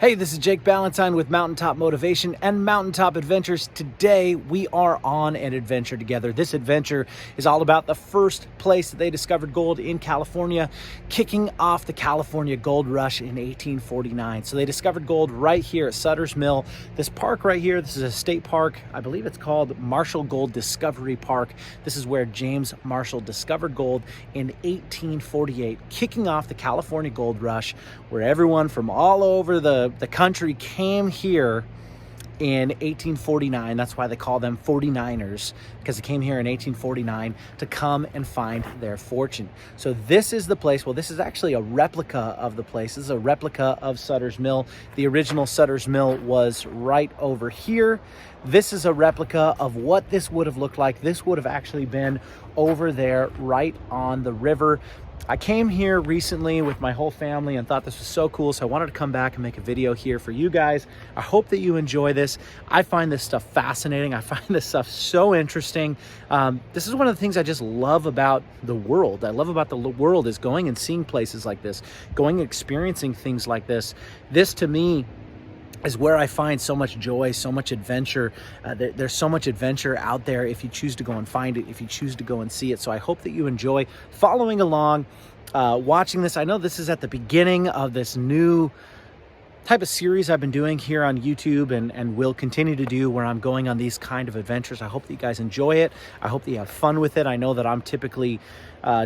Hey, this is Jake Ballentine with Mountaintop Motivation and Mountaintop Adventures. Today, we are on an adventure together. This adventure is all about the first place that they discovered gold in California, kicking off the California gold rush in 1849. So they discovered gold right here at Sutters Mill. This park right here, this is a state park. I believe it's called Marshall Gold Discovery Park. This is where James Marshall discovered gold in 1848, kicking off the California gold rush, where everyone from all over the country came here in 1849. That's why they call them 49ers, because they came here in 1849 to come and find their fortune. So this is the place. Well, this is actually a replica of the place. This is a replica of Sutters Mill. The original Sutters Mill was right over here. This is a replica of what this would have looked like. This would have actually been over there right on the river. I came here recently with my whole family and thought this was so cool, so I wanted to come back and make a video here for you guys. I hope that you enjoy this. I find this stuff fascinating. I find this stuff so interesting. This is one of the things I just love about the world. I love about the world is going and seeing places like this, going and experiencing things like this. This, to me, is where I find so much joy, so much adventure. There's so much adventure out there if you choose to go and find it, if you choose to go and see it. So I hope that you enjoy following along, watching this. I know this is at the beginning of this new type of series I've been doing here on YouTube and will continue to do, where I'm going on these kind of adventures. I hope that you guys enjoy it. I hope that you have fun with it. I know that I'm typically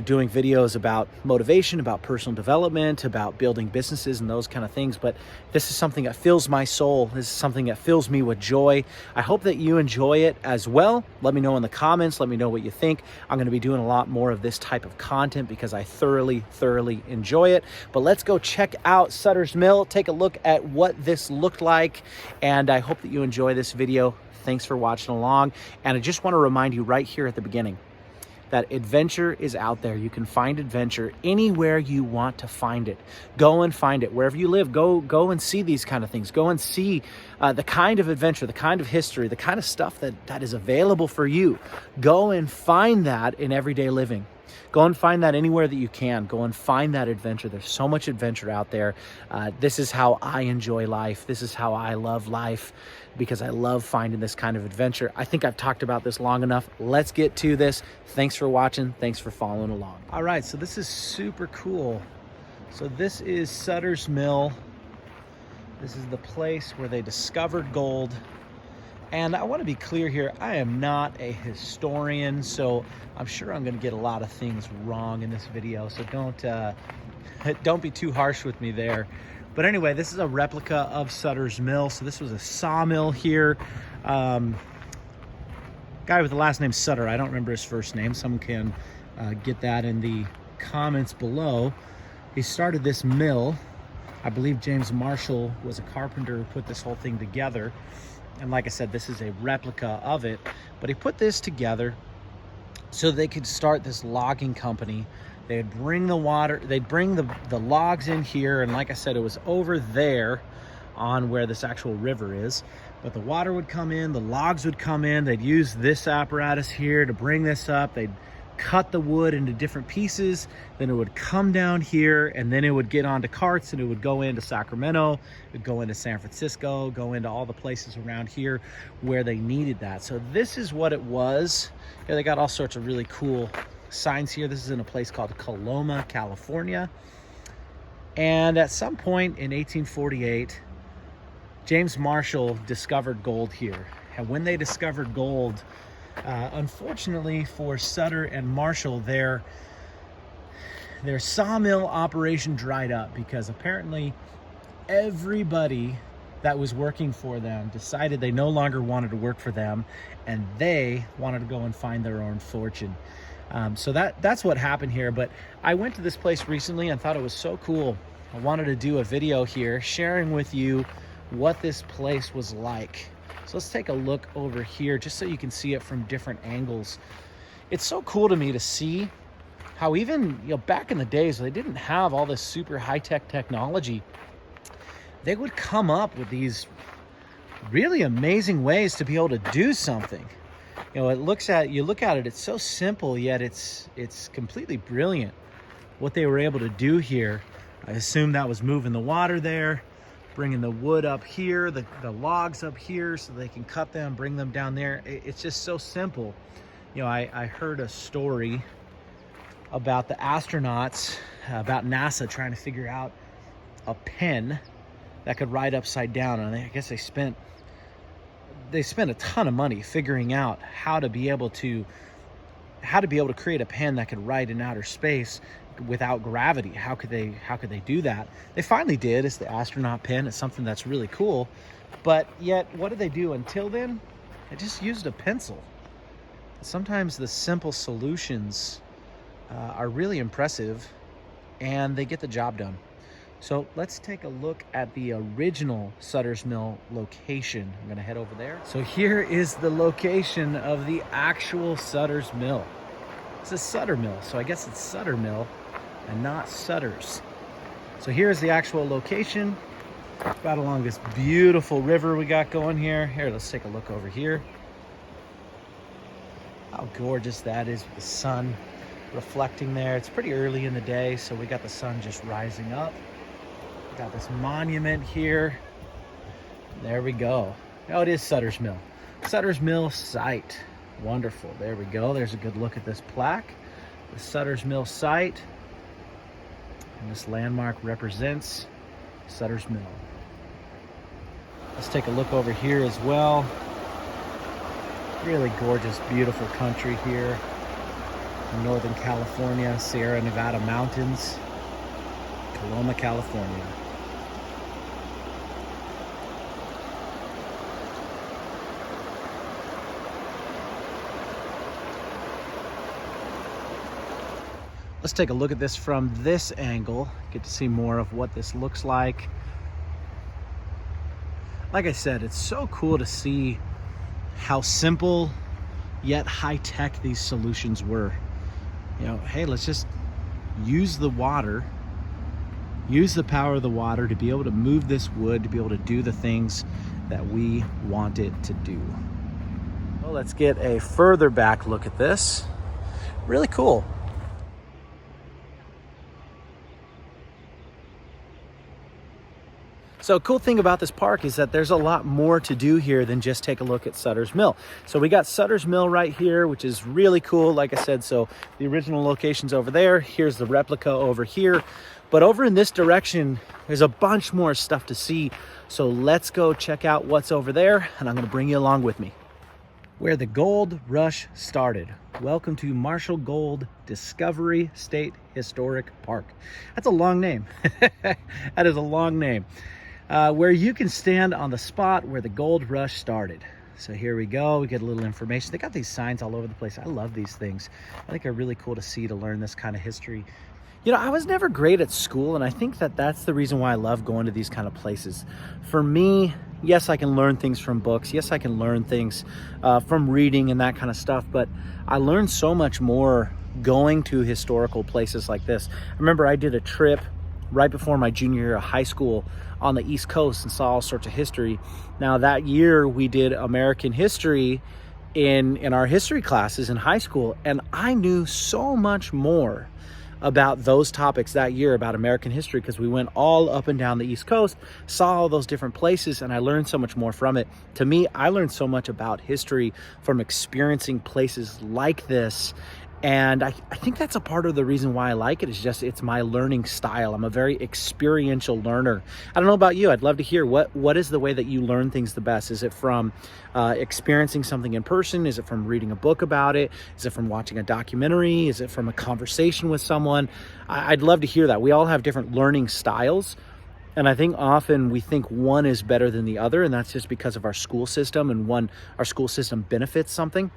doing videos about motivation, about personal development, about building businesses and those kind of things, but this is something that fills my soul. This is something that fills me with joy. I hope that you enjoy it as well. Let me know in the comments. Let me know what you think. I'm going to be doing a lot more of this type of content because I thoroughly enjoy it. But let's go check out Sutters Mill, take a look at what this looked like, and I hope that you enjoy this video. Thanks for watching along, and I just want to remind you right here at the beginning that adventure is out there. You can find adventure anywhere you want to find it. Go and find it wherever you live. Go and see these kind of things. Go and see the kind of adventure, the kind of history, the kind of stuff that is available for you. Go and find that in everyday living. Go and find that anywhere that you can. Go and find that adventure. There's so much adventure out there. This is how I enjoy life. This is how I love life, because I love finding this kind of adventure. I think I've talked about this long enough. Let's get to this. Thanks for watching. Thanks for following along. All right, so this is super cool. So this is Sutters Mill. This is the place where they discovered gold. And I want to be clear here, I am not a historian, so I'm sure I'm going to get a lot of things wrong in this video, so don't be too harsh with me there. But anyway, this is a replica of Sutters Mill. So this was a sawmill here. Guy with the last name Sutter, I don't remember his first name. Someone can get that in the comments below. He started this mill. I believe James Marshall was a carpenter who put this whole thing together. And like I said, this is a replica of it, but he put this together so they could start this logging company. They'd bring the water, they'd bring the logs in here, and like I said, it was over there on where this actual river is. But the water would come in, the logs would come in, they'd use this apparatus here to bring this up, they'd cut the wood into different pieces, then it would come down here, and then it would get onto carts, and it would go into Sacramento, it would go into San Francisco, go into all the places around here where they needed that. So this is what it was. Yeah, they got all sorts of really cool signs here. This is in a place called Coloma, California. And at some point in 1848, James Marshall discovered gold here. And when they discovered gold, unfortunately for Sutter and Marshall, their sawmill operation dried up, because apparently everybody that was working for them decided they no longer wanted to work for them, and they wanted to go and find their own fortune. So that's what happened here. But I went to this place recently and thought it was so cool. I wanted to do a video here sharing with you what this place was like. So let's take a look over here just so you can see it from different angles. It's so cool to me to see how even, back in the days, they didn't have all this super high-tech technology. They would come up with these really amazing ways to be able to do something. You look at it, it's so simple, yet it's completely brilliant what they were able to do here. I assume that was moving the water there. bringing the wood up here, the logs up here so they can cut them, bring them down there. It's just so simple. You know, I heard a story about the astronauts, about NASA trying to figure out a pen that could ride upside down. And I guess they spent a ton of money figuring out how to be able to create a pen that could ride in outer space without gravity. How could they do that? They finally did. It's the astronaut pen. It's something that's really cool. But yet, what did they do until then? They just used a pencil. Sometimes the simple solutions are really impressive, and they get the job done. So let's take a look at the original Sutters Mill location. I'm gonna head over there. So here is the location of the actual Sutters Mill. It's a Sutter Mill, so I guess it's Sutter Mill and not Sutters. So here's the actual location. Right along this beautiful river we got going here. Here, let's take a look over here. How gorgeous that is with the sun reflecting there. It's pretty early in the day, so we got the sun just rising up. Got this monument here. There we go. Oh, it is Sutters Mill. Sutters Mill site. Wonderful. There we go. There's a good look at this plaque. The Sutters Mill site. And this landmark represents Sutters Mill. Let's take a look over here as well. Really gorgeous, beautiful country here in Northern California, Sierra Nevada mountains, Coloma, California. Let's take a look at this from this angle, get to see more of what this looks like. Like I said, it's so cool to see how simple yet high-tech these solutions were. You know, hey, let's just use the water, use the power of the water to be able to move this wood, to be able to do the things that we want it to do. Well, let's get a further back look at this. Really cool. So cool thing about this park is that there's a lot more to do here than just take a look at Sutters Mill. So we got Sutters Mill right here, which is really cool. Like I said, so the original location's over there. Here's the replica over here. But over in this direction, there's a bunch more stuff to see. So let's go check out what's over there, and I'm gonna bring you along with me. Where the gold rush started. Welcome to Marshall Gold Discovery State Historic Park. That's a long name. That is a long name. Where you can stand on the spot where the gold rush started. So here we go, we get a little information. They got these signs all over the place. I love these things. I think they're really cool to see, to learn this kind of history. You know, I was never great at school, and I think that that's the reason why I love going to these kind of places. For me, yes, I can learn things from books. Yes, I can learn things from reading and that kind of stuff, but I learned so much more going to historical places like this. I remember I did a trip right before my junior year of high school on the East Coast and saw all sorts of history. Now that year we did American history in our history classes in high school, and I knew so much more about those topics that year about American history because we went all up and down the East Coast, saw all those different places, and I learned so much more from it. To me, I learned so much about history from experiencing places like this. And I think that's a part of the reason why I like it. It's my learning style. I'm a very experiential learner. I don't know about you. I'd love to hear what is the way that you learn things the best? Is it from experiencing something in person? Is it from reading a book about it? Is it from watching a documentary? Is it from a conversation with someone? I'd love to hear that. We all have different learning styles. And I think often we think one is better than the other, and that's just because of our school system, and our school system benefits something.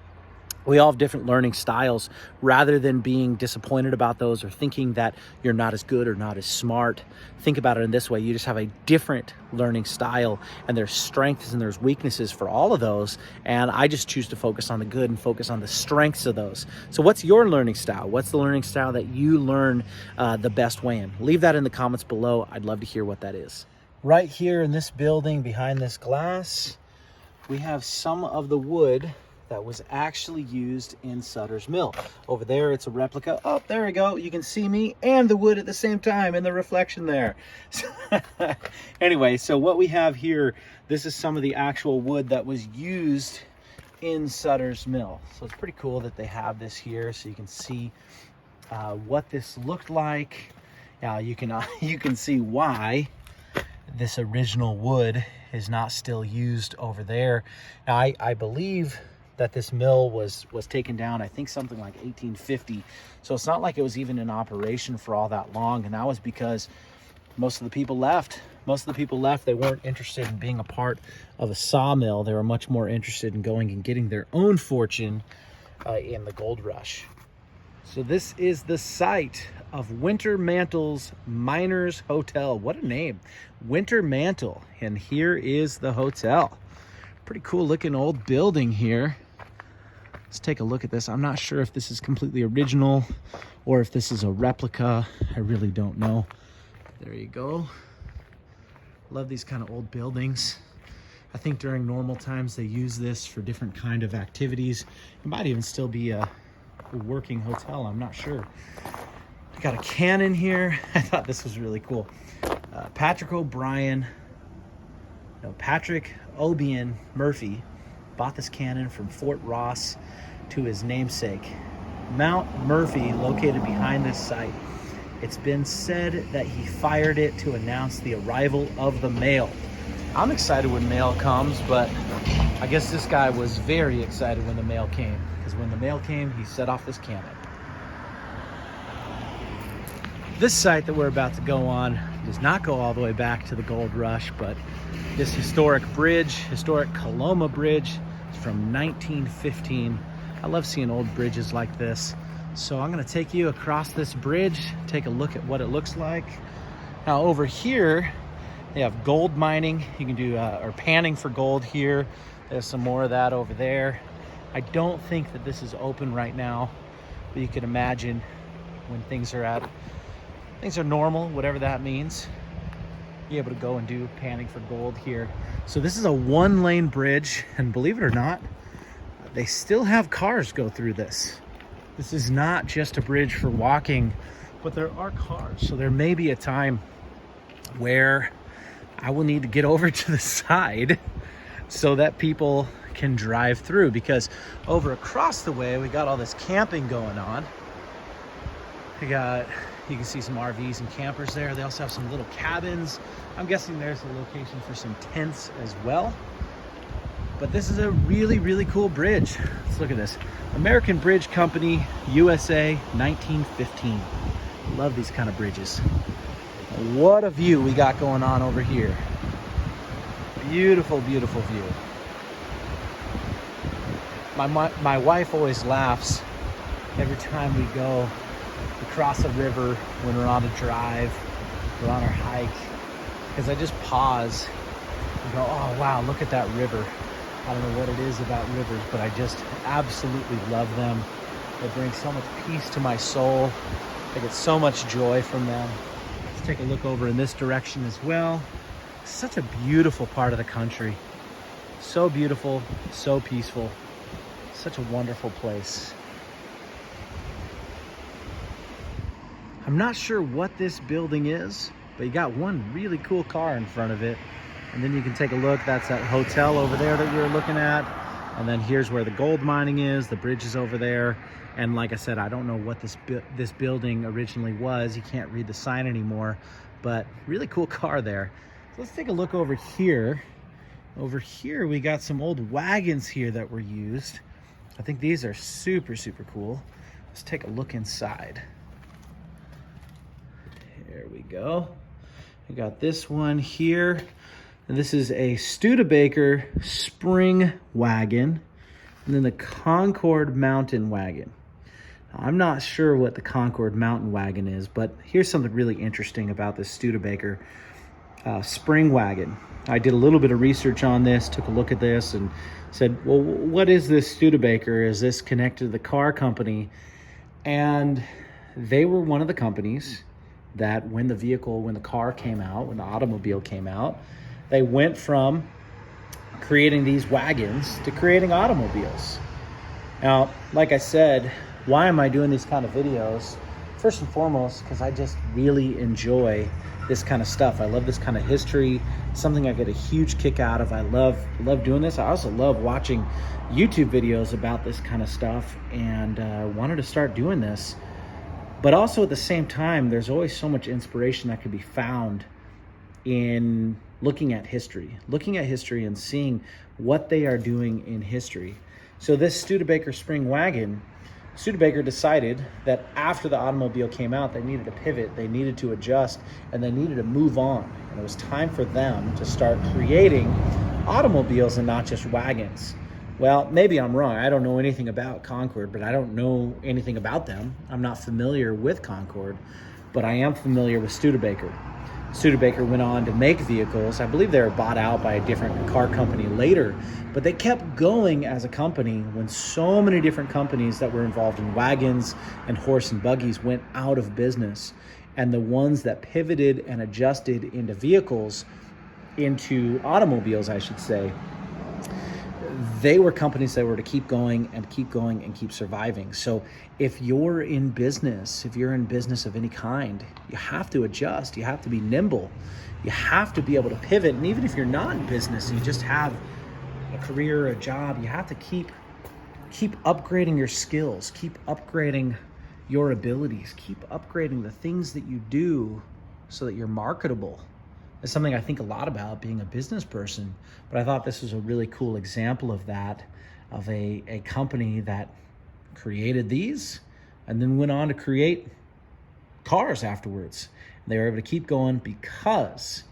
We all have different learning styles. Rather than being disappointed about those or thinking that you're not as good or not as smart, think about it in this way. You just have a different learning style, and there's strengths and there's weaknesses for all of those. And I just choose to focus on the good and focus on the strengths of those. So what's your learning style? What's the learning style that you learn the best way in? Leave that in the comments below. I'd love to hear what that is. Right here in this building behind this glass, we have some of the wood that was actually used in Sutters Mill. Over there, it's a replica. Oh, there we go. You can see me and the wood at the same time in the reflection there. Anyway, so what we have here, this is some of the actual wood that was used in Sutters Mill. So it's pretty cool that they have this here so you can see what this looked like. Now you can see why this original wood is not still used over there. Now I believe that this mill was taken down, I think something like 1850. So it's not like it was even in operation for all that long. And that was because most of the people left. They weren't interested in being a part of a sawmill. They were much more interested in going and getting their own fortune in the gold rush. So this is the site of Winter Mantle's Miners Hotel. What a name, Winter Mantle. And here is the hotel. Pretty cool looking old building here. Let's take a look at this. I'm not sure if this is completely original or if this is a replica. I really don't know. There you go. Love these kind of old buildings. I think during normal times they use this for different kind of activities. It might even still be a working hotel, I'm not sure. I got a cannon here. I thought this was really cool. Patrick Obian Murphy bought this cannon from Fort Ross to his namesake, Mount Murphy, located behind this site. It's been said that he fired it to announce the arrival of the mail. I'm excited when mail comes, but I guess this guy was very excited when the mail came, because when the mail came, he set off this cannon. This site that we're about to go on does not go all the way back to the gold rush, but this historic bridge, historic Coloma Bridge, is from 1915. I love seeing old bridges like this. So I'm gonna take you across this bridge, take a look at what it looks like. Now over here, they have gold mining. You can do, or panning for gold here. There's some more of that over there. I don't think that this is open right now, but you can imagine when things are normal, whatever that means, be able to go and do panning for gold here. So this is a 1-lane bridge, and believe it or not, they still have cars go through this. This is not just a bridge for walking, but there are cars. So there may be a time where I will need to get over to the side so that people can drive through, because over across the way, we got all this camping going on. You can see some RVs and campers there. They also have some little cabins. I'm guessing there's a location for some tents as well. But this is a really, really cool bridge. Let's look at this. American Bridge Company, USA, 1915. Love these kind of bridges. What a view we got going on over here. Beautiful, beautiful view. My wife always laughs every time we go across a river when we're on a drive, we're on our hike, because I just pause and go, oh wow, look at that river. I don't know what it is about rivers, but I just absolutely love them. They bring so much peace to my soul. I get so much joy from them. Let's take a look over in this direction as well. It's such a beautiful part of the country. So beautiful, so peaceful. Such a wonderful place. I'm not sure what this building is, but you got one really cool car in front of it. And then you can take a look. That's that hotel over there that we were looking at. And then here's where the gold mining is. The bridge is over there. And like I said, I don't know what this building originally was. You can't read the sign anymore, but really cool car there. So let's take a look over here. Over here, we got some old wagons here that were used. I think these are super, super cool. Let's take a look inside. There we go. We got this one here. And this is a Studebaker spring wagon. And then the Concord Mountain wagon. Now, I'm not sure what the Concord Mountain wagon is, but here's something really interesting about this Studebaker spring wagon. I did a little bit of research on this, took a look at this, and said, well, what is this Studebaker? Is this connected to the car company? And they were one of the companies that when the car came out, when the automobile came out, they went from creating these wagons to creating automobiles. Now, like I said, why am I doing these kind of videos? First and foremost, because I just really enjoy this kind of stuff. I love this kind of history, something I get a huge kick out of. I love doing this. I also love watching YouTube videos about this kind of stuff, and wanted to start doing this. But also at the same time, there's always so much inspiration that can be found in looking at history and seeing what they are doing in history. So this Studebaker spring wagon, Studebaker decided that after the automobile came out, they needed to pivot, they needed to adjust, and they needed to move on. And it was time for them to start creating automobiles and not just wagons. Well, maybe I'm wrong. I don't know anything about Concord, but I don't know anything about them. I'm not familiar with Concord, but I am familiar with Studebaker. Studebaker went on to make vehicles. I believe they were bought out by a different car company later, but they kept going as a company when so many different companies that were involved in wagons and horse and buggies went out of business. And the ones that pivoted and adjusted into vehicles, into automobiles, I should say, they were companies that were to keep going and keep going and keep surviving. So if you're in business, of any kind, you have to adjust, you have to be nimble, you have to be able to pivot. And even if you're not in business, you just have a career, a job, you have to keep upgrading your skills, keep upgrading your abilities, keep upgrading the things that you do so that you're marketable. It's something I think a lot about being a business person, but I thought this was a really cool example of that, of a company that created these and then went on to create cars afterwards. And they were able to keep going because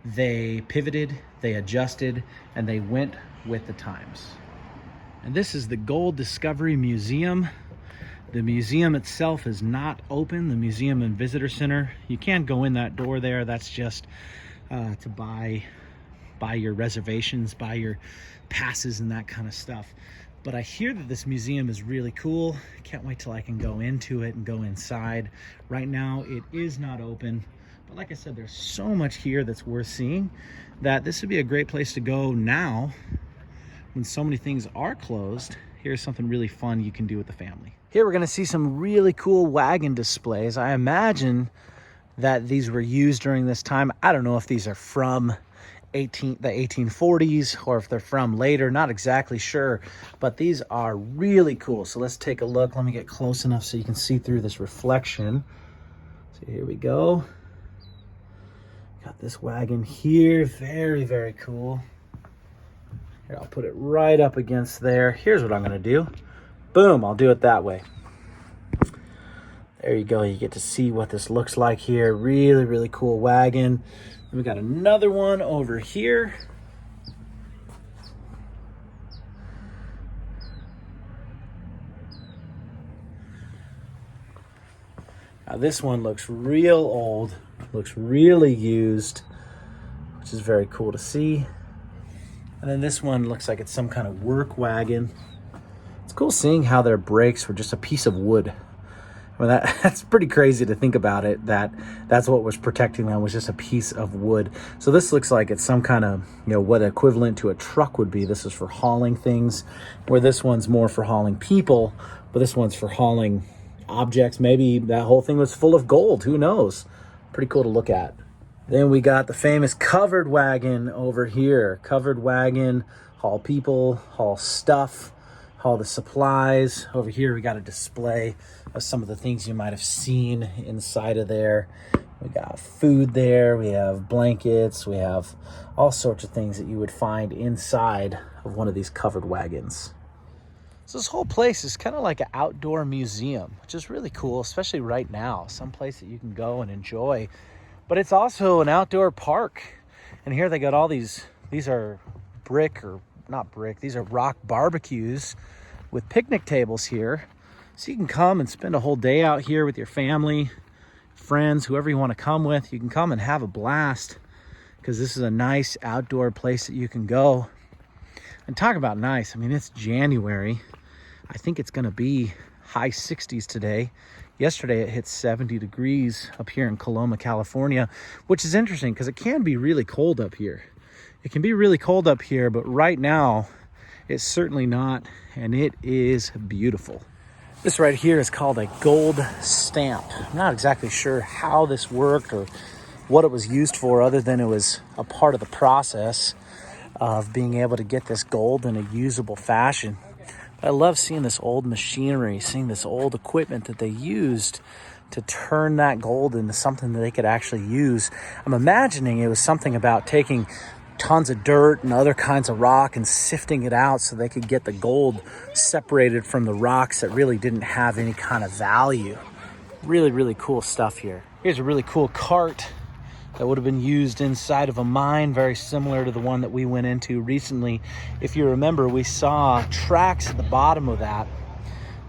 they pivoted, they adjusted, and they went with the times. And this is the Gold Discovery Museum. The museum itself is not open, the Museum and Visitor Center. You can't go in that door there. That's just to buy your reservations, buy your passes and that kind of stuff. But I hear that this museum is really cool. Can't wait till I can go into it and go inside. Right now it is not open, but like I said, there's so much here that's worth seeing that this would be a great place to go now when so many things are closed. Here's something really fun you can do with the family. Here we're gonna see some really cool wagon displays. I imagine that these were used during this time. I don't know if these are from the 1840s or if they're from later, not exactly sure, but these are really cool. So let's take a look. Let me get close enough so you can see through this reflection. So here we go. Got this wagon here, very, very cool. Here, I'll put it right up against there. Here's what I'm gonna do. Boom, I'll do it that way. There you go, you get to see what this looks like here. Really, really cool wagon. We got another one over here. Now this one looks real old, looks really used, which is very cool to see. And then this one looks like it's some kind of work wagon. It's cool seeing how their brakes were just a piece of wood. Well, that's pretty crazy to think about it, that's what was protecting them, was just a piece of wood. So this looks like it's some kind of, what equivalent to a truck would be. This is for hauling things, where this one's more for hauling people, but this one's for hauling objects. Maybe that whole thing was full of gold, who knows? Pretty cool to look at. Then we got the famous covered wagon over here. Covered wagon, haul people, haul stuff, haul the supplies. Over here we got a display of some of the things you might have seen inside of there. We got food there, we have blankets, we have all sorts of things that you would find inside of one of these covered wagons. So this whole place is kind of like an outdoor museum, which is really cool, especially right now. Some place that you can go and enjoy, but it's also an outdoor park. And here they got all these are these are rock barbecues with picnic tables here. So you can come and spend a whole day out here with your family, friends, whoever you want to come with. You can come and have a blast because this is a nice outdoor place that you can go. And talk about nice. I mean, it's January. I think it's going to be high 60s today. Yesterday it hit 70 degrees up here in Coloma, California, which is interesting because it can be really cold up here. It can be really cold up here, but right now It's certainly not, and it is beautiful. This right here is called a gold stamp. I'm not exactly sure how this worked or what it was used for, other than it was a part of the process of being able to get this gold in a usable fashion. But I love seeing this old machinery, seeing this old equipment that they used to turn that gold into something that they could actually use. I'm imagining it was something about taking tons of dirt and other kinds of rock and sifting it out so they could get the gold separated from the rocks that really didn't have any kind of value. Really, really cool stuff here. Here's a really cool cart that would have been used inside of a mine, very similar to the one that we went into recently. If you remember, we saw tracks at the bottom of that.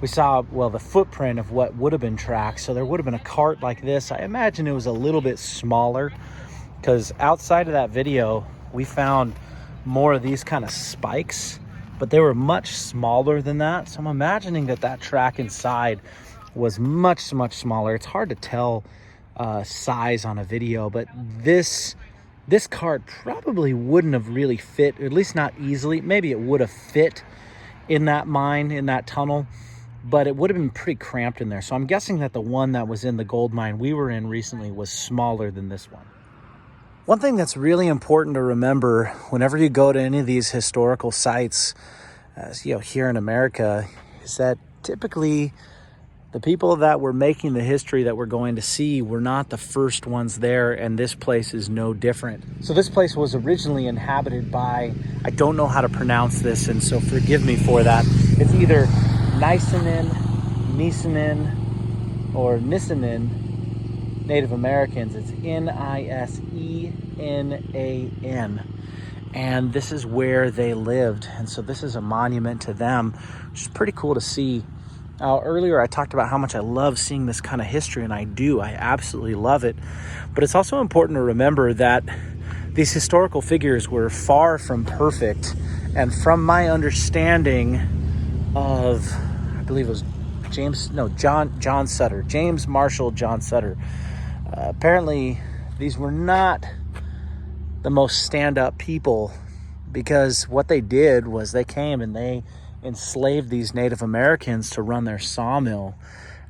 We saw, well, the footprint of what would have been tracks. So there would have been a cart like this. I imagine it was a little bit smaller, because outside of that video, we found more of these kind of spikes, but they were much smaller than that. So I'm imagining that that track inside was much, much smaller. It's hard to tell size on a video, but this cart probably wouldn't have really fit, at least not easily. Maybe it would have fit in that mine, in that tunnel, but it would have been pretty cramped in there. So I'm guessing that the one that was in the gold mine we were in recently was smaller than this one. One thing that's really important to remember whenever you go to any of these historical sites, here in America, is that typically the people that were making the history that we're going to see were not the first ones there, and this place is no different. So this place was originally inhabited by, I don't know how to pronounce this, and so forgive me for that. It's either Nisenan, Nisenan, or Nisenan Native Americans. It's Nisenan. And this is where they lived. And so this is a monument to them, which is pretty cool to see. Earlier I talked about how much I love seeing this kind of history, and I do. I absolutely love it. But it's also important to remember that these historical figures were far from perfect. And from my understanding of, I believe it was James Marshall John Sutter. Apparently these were not the most stand-up people, because what they did was they came and they enslaved these Native Americans to run their sawmill.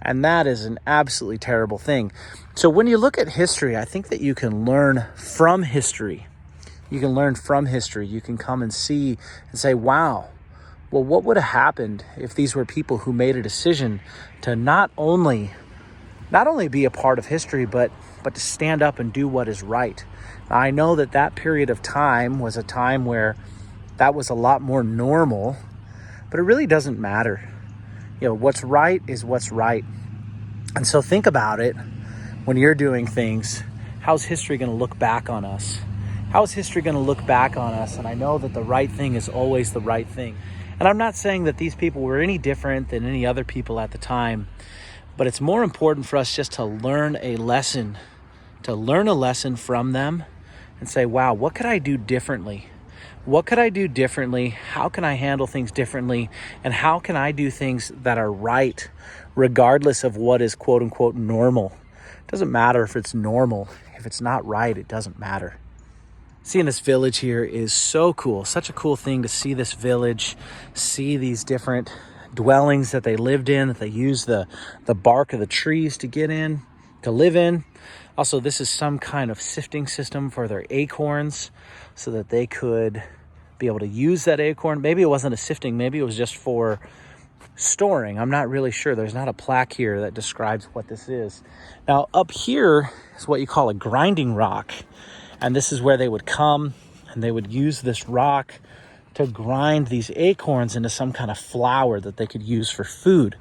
And that is an absolutely terrible thing. So when you look at history, I think that you can learn from history. You can learn from history. You can come and see and say, wow, well, what would have happened if these were people who made a decision to not only be a part of history, but to stand up and do what is right. Now, I know that that period of time was a time where that was a lot more normal, but it really doesn't matter. What's right is what's right. And so think about it when you're doing things. How's history going to look back on us? How is history going to look back on us? And I know that the right thing is always the right thing. And I'm not saying that these people were any different than any other people at the time, but it's more important for us just to learn a lesson from them and say, wow, what could I do differently? What could I do differently? How can I handle things differently? And how can I do things that are right, regardless of what is quote unquote normal? It doesn't matter if it's normal. If it's not right, it doesn't matter. Seeing this village here is so cool. Such a cool thing to see this village, see these different dwellings that they lived in, that they used the bark of the trees to get in, to live in. Also, this is some kind of sifting system for their acorns so that they could be able to use that acorn. Maybe it wasn't a sifting, maybe it was just for storing. I'm not really sure. There's not a plaque here that describes what this is. Now, up here is what you call a grinding rock. And this is where they would come and they would use this rock to grind these acorns into some kind of flour that they could use for food.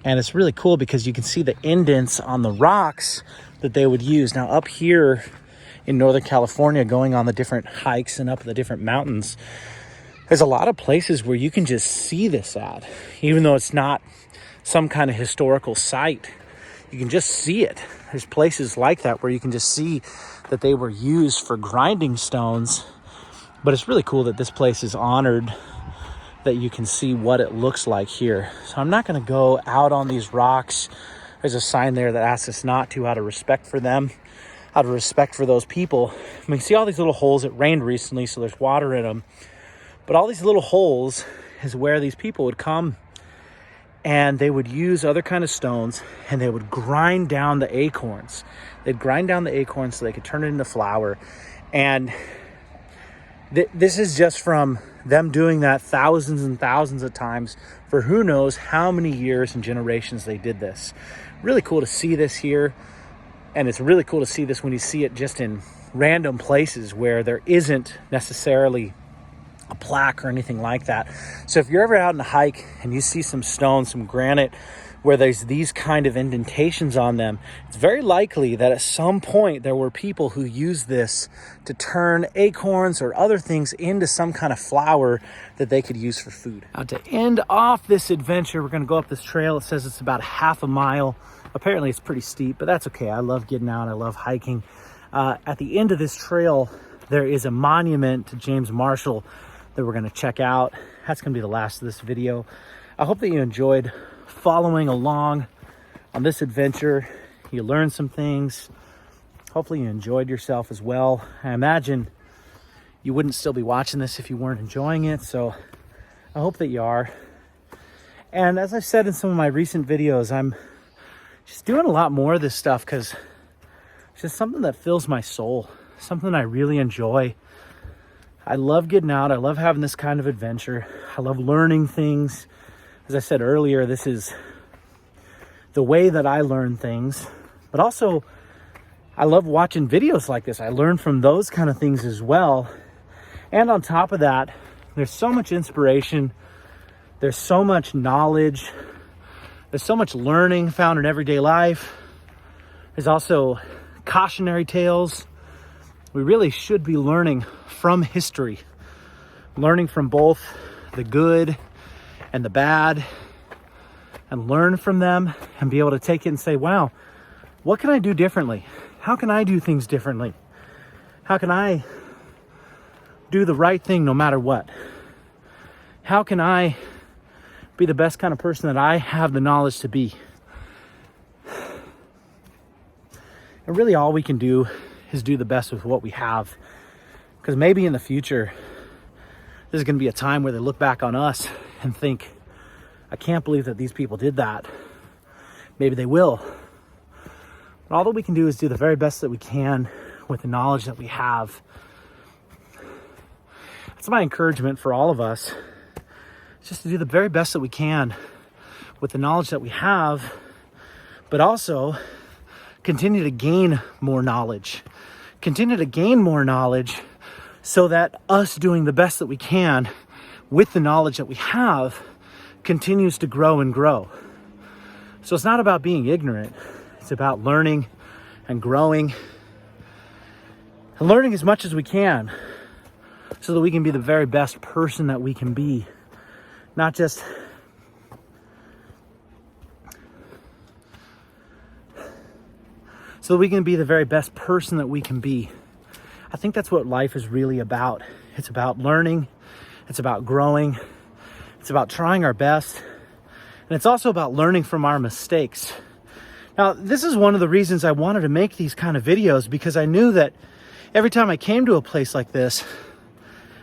And it's really cool because you can see the indents on the rocks that they would use. Now, up here in Northern California, going on the different hikes and up the different mountains, there's a lot of places where you can just see this at. Even though it's not some kind of historical site, you can just see it. There's places like that where you can just see that they were used for grinding stones. But it's really cool that this place is honored, that you can see what it looks like here. So I'm not going to go out on these rocks. There's a sign there that asks us not to, out of respect for them, out of respect for those people. I mean, see all these little holes. It rained recently, so there's water in them. But all these little holes is where these people would come, and they would use other kind of stones, and they would grind down the acorns. They'd grind down the acorns so they could turn it into flour. And this is just from them doing that thousands and thousands of times for who knows how many years and generations they did this. Really cool to see this here. And it's really cool to see this when you see it just in random places where there isn't necessarily a plaque or anything like that. So if you're ever out on a hike and you see some stone, some granite, where there's these kind of indentations on them, it's very likely that at some point there were people who used this to turn acorns or other things into some kind of flour that they could use for food. Now, to end off this adventure, we're gonna go up this trail. It says it's about half a mile. Apparently it's pretty steep, but that's okay. I love getting out, I love hiking. At the end of this trail, there is a monument to James Marshall that we're gonna check out. That's gonna be the last of this video. I hope that you enjoyed following along on this adventure. You learned some things. Hopefully you enjoyed yourself as well. I imagine you wouldn't still be watching this if you weren't enjoying it, so I hope that you are. And as I've said in some of my recent videos, I'm just doing a lot more of this stuff because it's just something that fills my soul, something I really enjoy. I love getting out. I love having this kind of adventure. I love learning things. As I said earlier, this is the way that I learn things, but also I love watching videos like this. I learn from those kind of things as well. And on top of that, there's so much inspiration. There's so much knowledge. There's so much learning found in everyday life. There's also cautionary tales. We really should be learning from history, learning from both the good and the bad, and learn from them and be able to take it and say, wow, what can I do differently? How can I do things differently? How can I do the right thing no matter what? How can I be the best kind of person that I have the knowledge to be? And really all we can do is do the best with what we have. Because maybe in the future, there's going to be a time where they look back on us and think, I can't believe that these people did that. Maybe they will. But all that we can do is do the very best that we can with the knowledge that we have. That's my encouragement for all of us. It's just to do the very best that we can with the knowledge that we have, but also continue to gain more knowledge. Continue to gain more knowledge so that us doing the best that we can with the knowledge that we have continues to grow and grow. So it's not about being ignorant. It's about learning and growing and learning as much as we can so that we can be the very best person that we can be. Not just so that we can be the very best person that we can be. I think that's what life is really about. It's about learning. It's about growing. It's about trying our best. And it's also about learning from our mistakes. Now, this is one of the reasons I wanted to make these kind of videos, because I knew that every time I came to a place like this,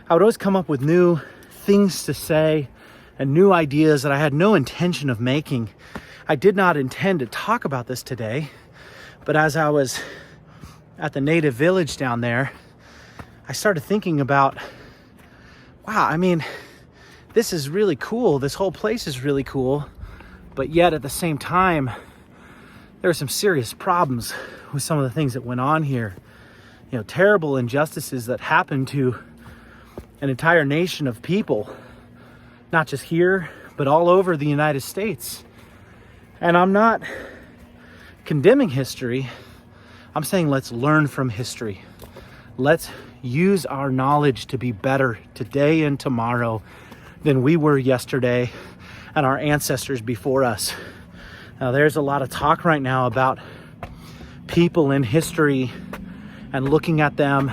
I would always come up with new things to say and new ideas that I had no intention of making. I did not intend to talk about this today, but as I was at the native village down there, I started thinking about, wow, I mean, this is really cool. This whole place is really cool. But yet at the same time, there are some serious problems with some of the things that went on here. You know, terrible injustices that happened to an entire nation of people, not just here, but all over the United States. And I'm not condemning history. I'm saying let's learn from history. Let's use our knowledge to be better today and tomorrow than we were yesterday and our ancestors before us. Now, there's a lot of talk right now about people in history and looking at them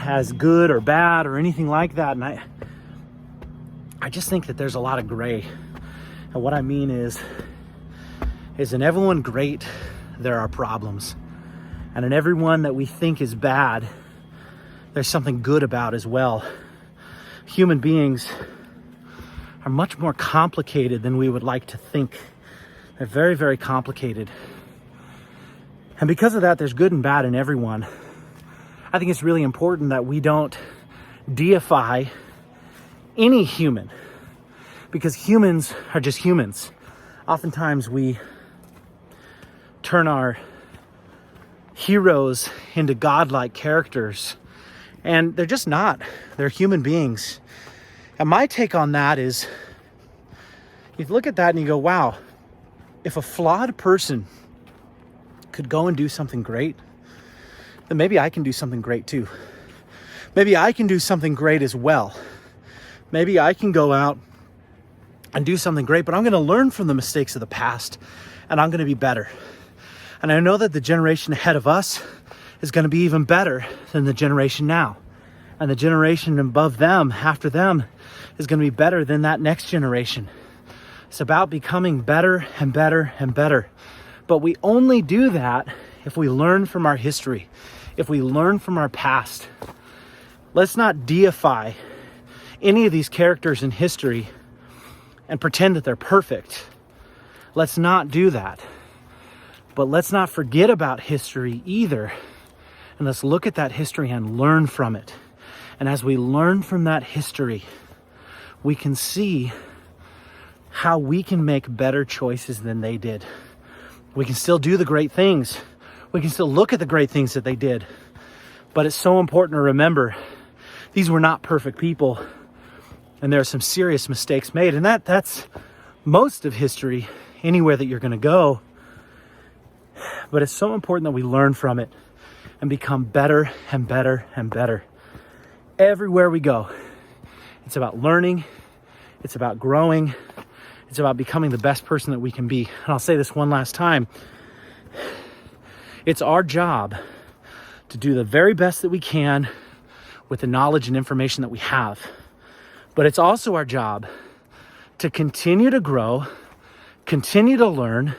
as good or bad or anything like that. And I just think that there's a lot of gray. And what I mean is in everyone great, there are problems. And in everyone that we think is bad, there's something good about as well. human beings are much more complicated than we would like to think. They're very, very complicated. And because of that, there's good and bad in everyone. I think it's really important that we don't deify any human, because humans are just humans. Oftentimes we turn our heroes into godlike characters, and they're just not. They're human beings. And my take on that is, you look at that and you go, wow, if a flawed person could go and do something great, then maybe I can do something great too. Maybe I can do something great as well. Maybe I can go out and do something great, but I'm going to learn from the mistakes of the past, and I'm going to be better. And I know that the generation ahead of us is going to be even better than the generation now. And the generation above them, after them, is going to be better than that next generation. It's about becoming better and better and better. But we only do that if we learn from our history, if we learn from our past. Let's not deify any of these characters in history and pretend that they're perfect. Let's not do that. But let's not forget about history either. And let's look at that history and learn from it. And as we learn from that history, we can see how we can make better choices than they did. We can still do the great things. We can still look at the great things that they did. But it's so important to remember, these were not perfect people. And there are some serious mistakes made. And that's most of history, anywhere that you're going to go. But it's so important that we learn from it and become better and better and better. Everywhere we go, it's about learning. It's about growing. It's about becoming the best person that we can be. And I'll say this one last time. It's our job to do the very best that we can with the knowledge and information that we have. But it's also our job to continue to grow, continue to learn,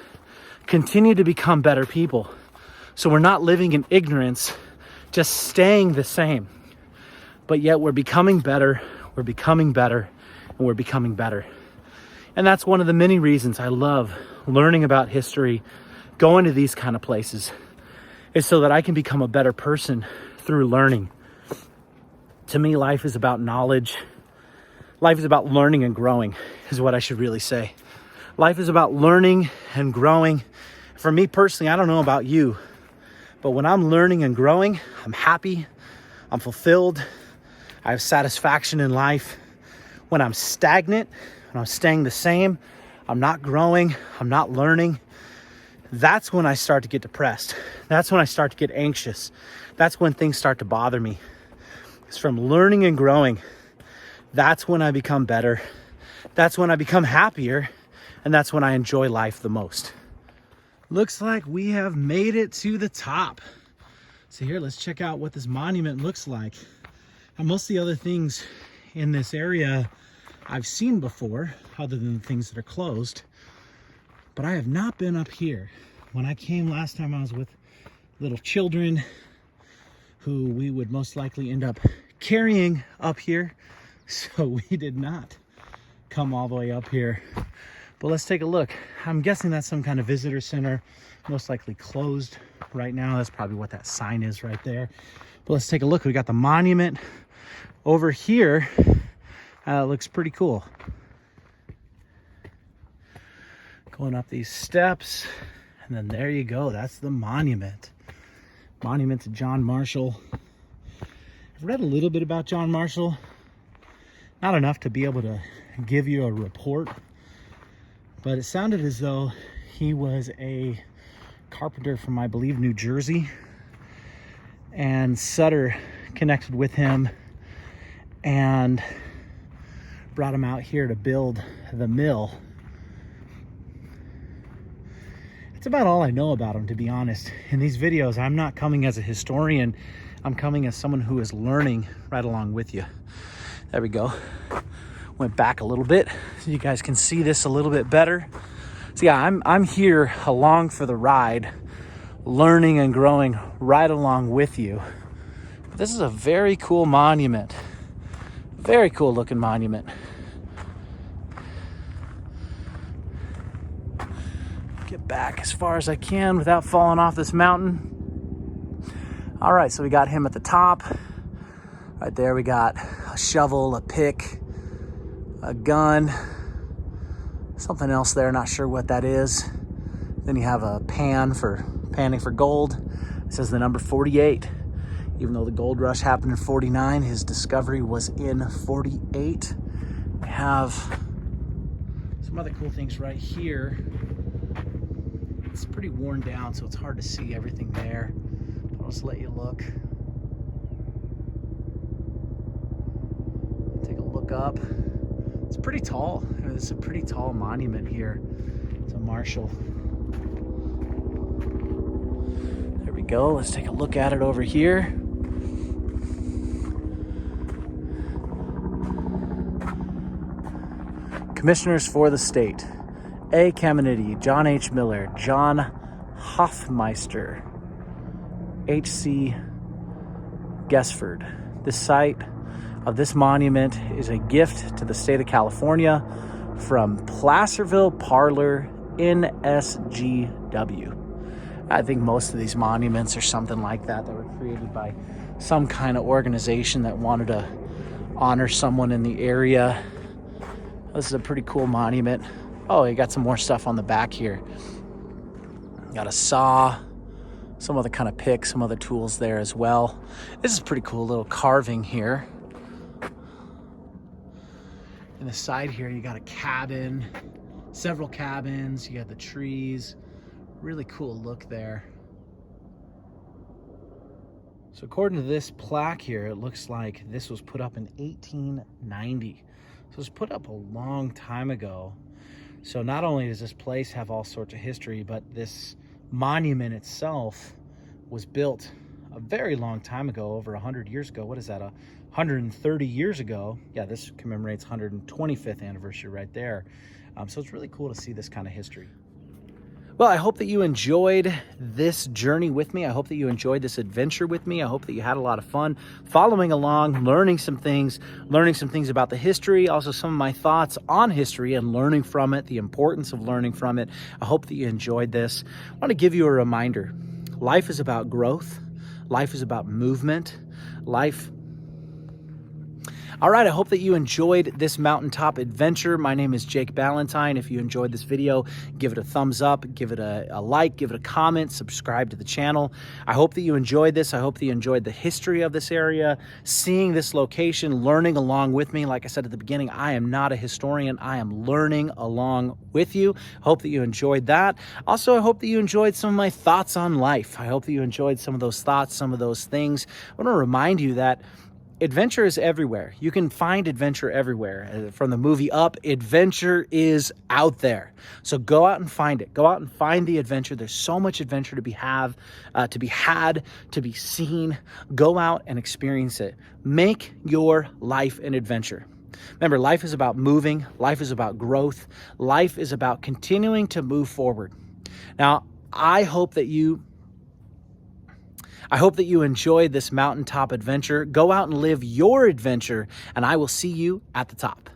continue to become better people. So we're not living in ignorance, just staying the same. But yet we're becoming better, we're becoming better, and we're becoming better. And that's one of the many reasons I love learning about history, going to these kind of places, is so that I can become a better person through learning. To me, life is about knowledge. Life is about learning and growing, is what I should really say. Life is about learning and growing. For me personally, I don't know about you, but when I'm learning and growing, I'm happy, I'm fulfilled, I have satisfaction in life. When I'm stagnant, when I'm staying the same, I'm not growing, I'm not learning, that's when I start to get depressed. That's when I start to get anxious. That's when things start to bother me. It's from learning and growing. That's when I become better. That's when I become happier. And that's when I enjoy life the most. Looks like we have made it to the top. So here, let's check out what this monument looks like. And most of the other things in this area I've seen before, other than the things that are closed. But I have not been up here. When I came last time, I was with little children who we would most likely end up carrying up here. So we did not come all the way up here. But let's take a look. I'm guessing that's some kind of visitor center, most likely closed right now. That's probably what that sign is right there. But let's take a look. We got the monument over here. Looks pretty cool. Going up these steps, and then there you go. That's the monument. Monument to John Marshall. I've read a little bit about John Marshall. Not enough to be able to give you a report, but it sounded as though he was a carpenter from, I believe, New Jersey. And Sutter connected with him and brought him out here to build the mill. It's about all I know about him, to be honest. In these videos, I'm not coming as a historian. I'm coming as someone who is learning right along with you. There we go. Went back a little bit so you guys can see this a little bit better. So yeah, I'm here along for the ride, learning and growing right along with you. But this is a very cool monument. Very cool looking monument. Get back as far as I can without falling off this mountain. All right, so we got him at the top. Right there we got a shovel, a pick, a gun, something else there, not sure what that is. Then you have a pan for panning for gold. It says the number 48. Even though the gold rush happened in 49, his discovery was in 48. We have some other cool things right here. It's pretty worn down, so it's hard to see everything there. But I'll just let you look. Take a look up. It's pretty tall. I mean, this is a pretty tall monument here. It's a Marshall. There we go. Let's take a look at it over here. Commissioners for the state: A. Caminiti, John H. Miller, John Hoffmeister, H.C. Gesford. The site of this monument is a gift to the state of California from Placerville Parlor NSGW. I think most of these monuments are something like that were created by some kind of organization that wanted to honor someone in the area. This is a pretty cool monument. Oh, you got some more stuff on the back here. Got a saw, some other kind of pick, some other tools there as well. This is a pretty cool little carving here. In the side here, you got a cabin, several cabins. You got the trees. Really cool look there. So according to this plaque here, it looks like this was put up in 1890. So it was put up a long time ago. So not only does this place have all sorts of history, but this monument itself was built a very long time ago, over 100 years ago. What is that, 130 years ago? Yeah, this commemorates 125th anniversary right there. So it's really cool to see this kind of history. Well, I hope that you enjoyed this journey with me. I hope that you enjoyed this adventure with me. I hope that you had a lot of fun following along, learning some things about the history, also some of my thoughts on history and learning from it, the importance of learning from it. I hope that you enjoyed this. I want to give you a reminder. Life is about growth. Life is about movement. All right, I hope that you enjoyed this mountaintop adventure. My name is Jake Ballentine. If you enjoyed this video, give it a thumbs up, give it a like, give it a comment, subscribe to the channel. I hope that you enjoyed this. I hope that you enjoyed the history of this area, seeing this location, learning along with me. Like I said at the beginning, I am not a historian. I am learning along with you. Hope that you enjoyed that. Also, I hope that you enjoyed some of my thoughts on life. I hope that you enjoyed some of those thoughts, some of those things. I want to remind you that adventure is everywhere. You can find adventure everywhere. From the movie Up, adventure is out there. So go out and find it. Go out and find the adventure. There's so much adventure to be had, to be seen. Go out and experience it. Make your life an adventure. Remember, life is about moving. Life is about growth. Life is about continuing to move forward. Now, I hope that you enjoyed this mountaintop adventure. Go out and live your adventure, and I will see you at the top.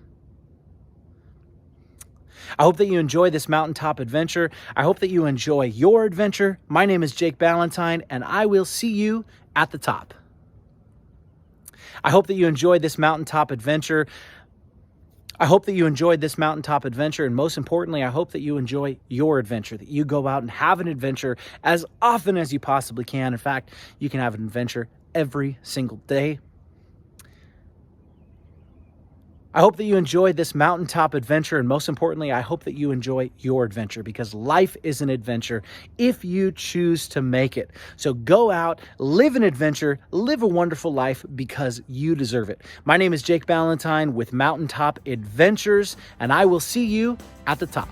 I hope that you enjoyed this mountaintop adventure. I hope that you enjoy your adventure. My name is Jake Ballentine, and I will see you at the top. I hope that you enjoyed this mountaintop adventure. I hope that you enjoyed this mountaintop adventure, and most importantly, I hope that you enjoy your adventure, that you go out and have an adventure as often as you possibly can. In fact, you can have an adventure every single day. I hope that you enjoyed this mountaintop adventure, and most importantly, I hope that you enjoy your adventure, because life is an adventure if you choose to make it. So go out, live an adventure, live a wonderful life, because you deserve it. My name is Jake Ballentine with Mountaintop Adventures, and I will see you at the top.